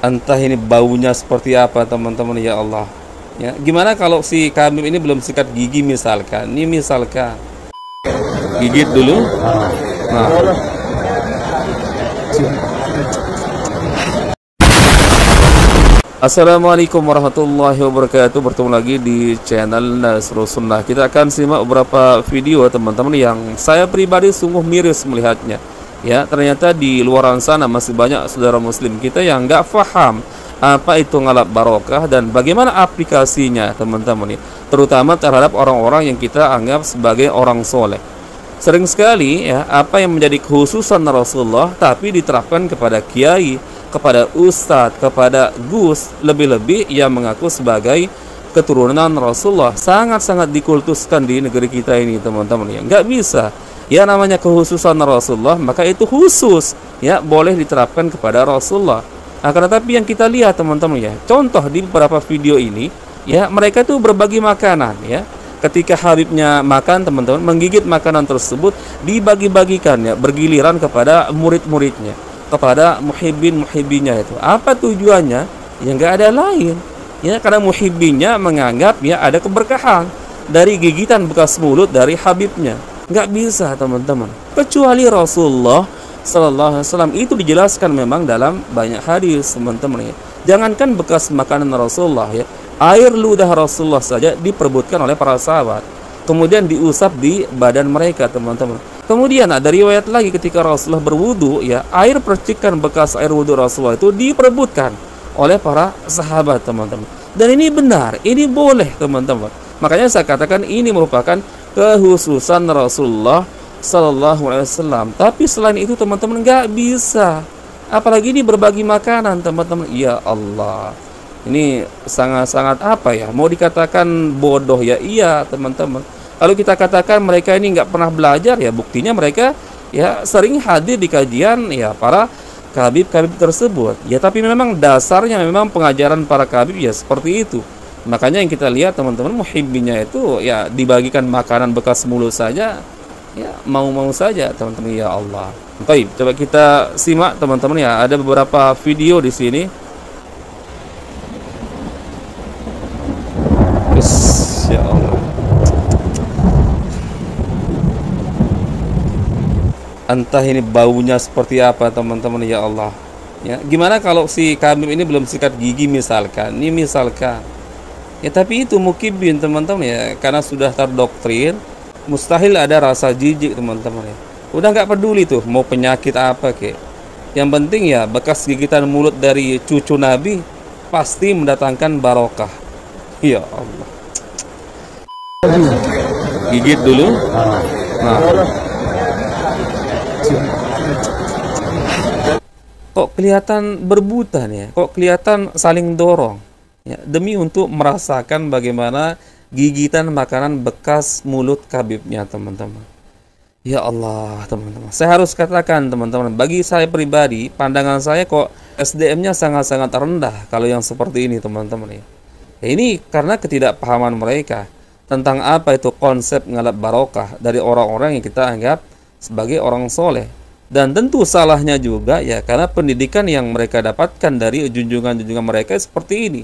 Entah ini baunya seperti apa teman-teman, ya Allah. Ya, gimana kalau si Khabib ini belum sikat gigi misalkan? Ini misalkan gigit dulu. Nah, Assalamualaikum warahmatullahi wabarakatuh. Bertemu lagi di channel Nasrul Sunnah. Kita akan simak beberapa video teman-teman yang saya pribadi sungguh miris melihatnya. Ya, ternyata di luar sana masih banyak saudara muslim kita yang nggak paham apa itu ngalap barokah dan bagaimana aplikasinya teman-teman, terutama terhadap orang-orang yang kita anggap sebagai orang soleh. Sering sekali ya, apa yang menjadi khususan Rasulullah tapi diterapkan kepada kiai, kepada ustadz, kepada gus, lebih-lebih yang mengaku sebagai keturunan Rasulullah, sangat-sangat dikultuskan di negeri kita ini teman-teman. Ya, nggak bisa. Ya, namanya kekhususan Rasulullah, maka itu khusus, ya boleh diterapkan kepada Rasulullah. Akan tetapi yang kita lihat teman-teman, ya contoh di beberapa video ini, ya mereka tuh berbagi makanan, ya ketika Habibnya makan teman-teman, menggigit makanan tersebut dibagi-bagikan, ya bergiliran kepada murid-muridnya, kepada muhibbin-muhibbinya. Itu apa tujuannya? Ya nggak ada lain, ya karena muhibbinnya menganggap ya ada keberkahan dari gigitan bekas mulut dari Habibnya. Nggak bisa teman-teman, kecuali Rasulullah Sallallahu Alaihi Wasallam. Itu dijelaskan memang dalam banyak hadis teman-teman, ya. Jangankan bekas makanan Rasulullah, ya air ludah Rasulullah saja diperebutkan oleh para sahabat, kemudian diusap di badan mereka teman-teman. Kemudian ada riwayat lagi ketika Rasulullah berwudu, ya air percikan bekas air wudu Rasulullah itu diperebutkan oleh para sahabat teman-teman. Dan ini benar, ini boleh teman-teman. Makanya saya katakan ini merupakan kekhususan Rasulullah Sallallahu Alaihi Wasallam. Tapi selain itu teman-teman nggak bisa. Apalagi ini berbagi makanan teman-teman. Ya Allah, ini sangat-sangat apa ya? Mau dikatakan bodoh ya? Iya teman-teman. Kalau kita katakan mereka ini nggak pernah belajar, ya buktinya mereka ya sering hadir di kajian ya para kabib-kabib tersebut. Ya tapi memang dasarnya memang pengajaran para kabib ya seperti itu. Makanya yang kita lihat teman-teman, muhibbinya itu ya dibagikan makanan bekas mulut saja, ya mau-mau saja teman-teman. Ya Allah. Baik, coba kita simak teman-teman, ya ada beberapa video di sini. Ya Allah. Entah ini baunya seperti apa teman-teman, ya Allah. Ya, gimana kalau si Khabib ini belum sikat gigi misalkan? Ini misalkan. Ya tapi itu mukibin teman-teman, ya karena sudah terdoktrin mustahil ada rasa jijik teman-teman, ya udah nggak peduli tuh mau penyakit apa kek, yang penting ya bekas gigitan mulut dari cucu Nabi pasti mendatangkan barokah. Ya Allah, gigit dulu. Nah, kok kelihatan berebutan, ya kok kelihatan saling dorong, ya demi untuk merasakan bagaimana gigitan makanan bekas mulut Khabibnya teman-teman. Ya Allah teman-teman, saya harus katakan teman-teman, bagi saya pribadi pandangan saya kok SDM-nya sangat-sangat rendah kalau yang seperti ini teman-teman, ya. Ini karena ketidakpahaman mereka tentang apa itu konsep ngalap barokah dari orang-orang yang kita anggap sebagai orang soleh. Dan tentu salahnya juga ya karena pendidikan yang mereka dapatkan dari junjungan-junjungan mereka seperti ini.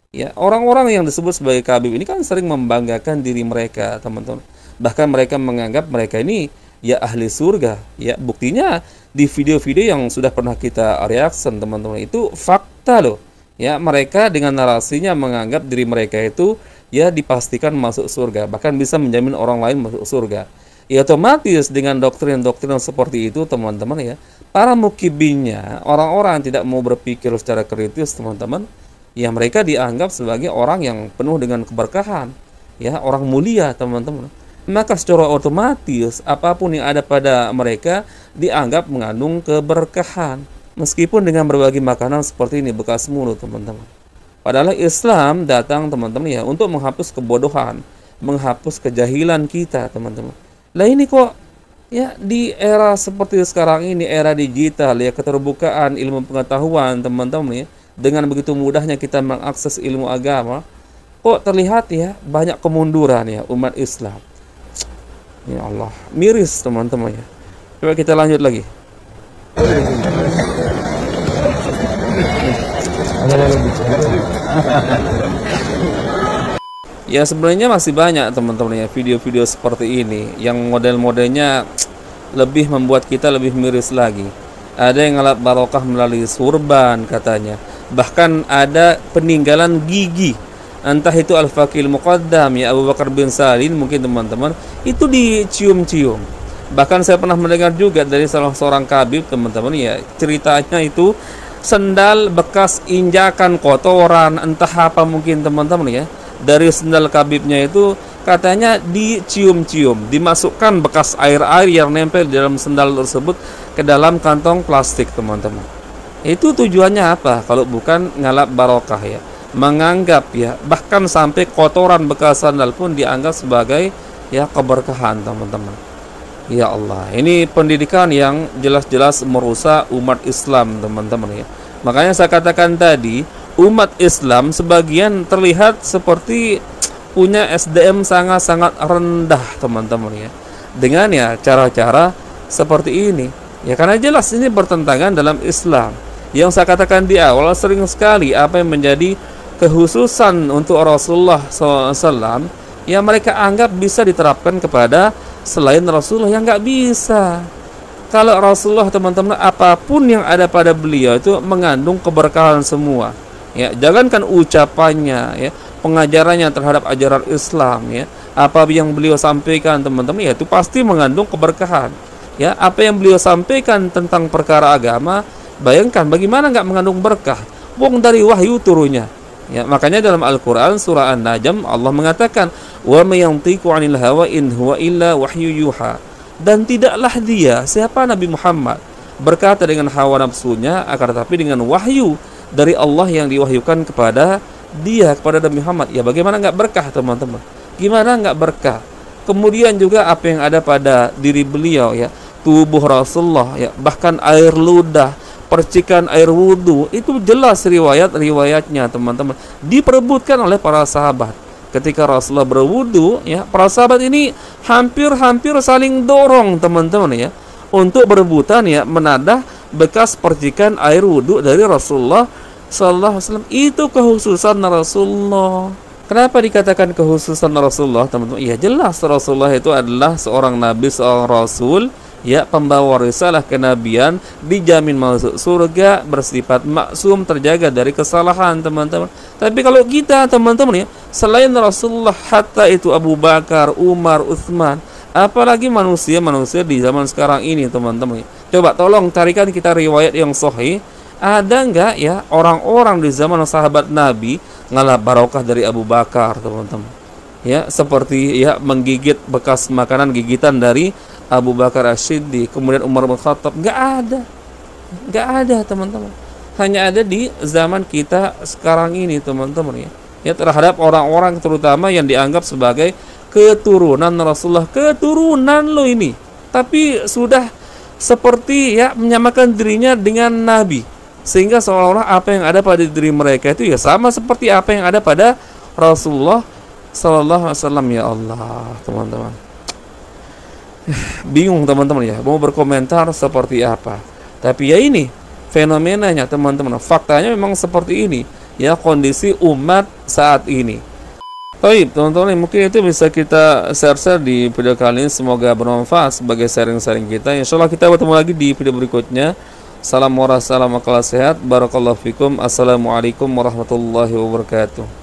Ya, orang-orang yang disebut sebagai kabib ini kan sering membanggakan diri mereka, teman-teman. Bahkan mereka menganggap mereka ini ya ahli surga. Ya, buktinya di video-video yang sudah pernah kita reaction, teman-teman, itu fakta loh. Ya, mereka dengan narasinya menganggap diri mereka itu ya dipastikan masuk surga, bahkan bisa menjamin orang lain masuk surga. Ya, otomatis dengan doktrin-doktrin seperti itu, teman-teman, ya, para mukibinnya, orang-orang yang tidak mau berpikir secara kritis, teman-teman, ya mereka dianggap sebagai orang yang penuh dengan keberkahan, ya orang mulia teman-teman. Maka secara otomatis apapun yang ada pada mereka dianggap mengandung keberkahan, meskipun dengan berbagi makanan seperti ini bekas mulut teman-teman. Padahal Islam datang teman-teman ya untuk menghapus kebodohan, menghapus kejahilan kita teman-teman. Lah ini kok ya di era seperti sekarang ini, era digital ya, keterbukaan ilmu pengetahuan teman-teman, ya dengan begitu mudahnya kita mengakses ilmu agama, kok terlihat ya banyak kemunduran ya umat Islam. Ya Allah, miris teman-teman, ya. Coba kita lanjut lagi. Ya sebenarnya masih banyak teman-teman ya video-video seperti ini yang model-modelnya lebih membuat kita lebih miris lagi. Ada yang ngelap barokah melalui surban katanya. Bahkan ada peninggalan gigi. Entah itu Al-Faqih Muqaddam ya Abu Bakar bin Salim mungkin teman-teman itu dicium-cium. Bahkan saya pernah mendengar juga dari salah seorang kabib teman-teman ya, ceritanya itu sendal bekas injakan kotoran entah apa mungkin teman-teman ya. Dari sendal kabibnya itu katanya dicium-cium, dimasukkan bekas air-air yang nempel di dalam sendal tersebut ke dalam kantong plastik teman-teman. Itu tujuannya apa? Kalau bukan ngalap barokah ya, menganggap ya, bahkan sampai kotoran bekas sandal pun dianggap sebagai ya keberkahan teman-teman. Ya Allah, ini pendidikan yang jelas-jelas merusak umat Islam teman-teman ya. Makanya saya katakan tadi, umat Islam sebagian terlihat seperti punya SDM sangat-sangat rendah teman-teman ya, dengan ya cara-cara seperti ini ya, karena jelas ini bertentangan dalam Islam. Yang saya katakan di awal, sering sekali apa yang menjadi kekhususan untuk Rasulullah SAW yang mereka anggap bisa diterapkan kepada selain Rasulullah, yang nggak bisa. Kalau Rasulullah teman-teman, apapun yang ada pada beliau itu mengandung keberkahan semua. Ya, jangankan ucapannya ya, pengajarannya terhadap ajaran Islam ya, apa yang beliau sampaikan teman-teman ya itu pasti mengandung keberkahan. Ya, apa yang beliau sampaikan tentang perkara agama, bayangkan bagaimana nggak mengandung berkah. Wong dari wahyu turunnya. Ya, makanya dalam Al-Qur'an surah An-Najm Allah mengatakan, "Wa may yantiqu 'anil hawa in huwa illa wahyu yuha." Dan tidaklah dia, siapa Nabi Muhammad, berkata dengan hawa nafsunya, akan tetapi dengan wahyu dari Allah yang diwahyukan kepada dia, kepada Nabi Muhammad. Ya bagaimana nggak berkah teman-teman? Gimana nggak berkah? Kemudian juga apa yang ada pada diri beliau ya, tubuh Rasulullah ya, bahkan air ludah, percikan air wudhu, itu jelas riwayat-riwayatnya teman-teman, diperebutkan oleh para sahabat. Ketika Rasulullah berwudhu ya, para sahabat ini hampir-hampir saling dorong teman-teman ya, untuk berebutan ya menadah bekas percikan air wudhu dari Rasulullah Sallallahu Alaihi Wasallam. Itu kekhususan Rasulullah. Kenapa dikatakan kekhususan Rasulullah teman-teman? Ya jelas Rasulullah itu adalah seorang nabi, seorang rasul ya, pembawa risalah kenabian, dijamin masuk surga, bersifat maksum, terjaga dari kesalahan teman-teman. Tapi kalau kita teman-teman ya, selain Rasulullah, hatta itu Abu Bakar, Umar, Utsman, apalagi manusia-manusia di zaman sekarang ini teman-teman. Coba tolong carikan kita riwayat yang sahih. Ada enggak ya orang-orang di zaman sahabat Nabi ngalap barokah dari Abu Bakar teman-teman? Ya, seperti ya menggigit bekas makanan gigitan dari Abu Bakar As-Siddiq, kemudian Umar bin Khattab. Enggak ada teman-teman. Hanya ada di zaman kita sekarang ini teman-teman ya. Ya, terhadap orang-orang terutama yang dianggap sebagai keturunan Rasulullah, keturunan lo ini, tapi sudah seperti ya menyamakan dirinya dengan Nabi, sehingga seolah-olah apa yang ada pada diri mereka itu ya sama seperti apa yang ada pada Rasulullah Sallallahu Alaihi Wasallam. Ya Allah teman-teman, bingung teman-teman ya mau berkomentar seperti apa. Tapi ya ini fenomenanya teman-teman, faktanya memang seperti ini ya kondisi umat saat ini. Baik teman-teman, mungkin itu bisa kita share di video kali ini. Semoga bermanfaat sebagai sharing-sharing kita. Insyaallah kita bertemu lagi di video berikutnya. Salam warahmatullahi wabarakatuh. Barakallahu fikum. Assalamualaikum warahmatullahi wabarakatuh.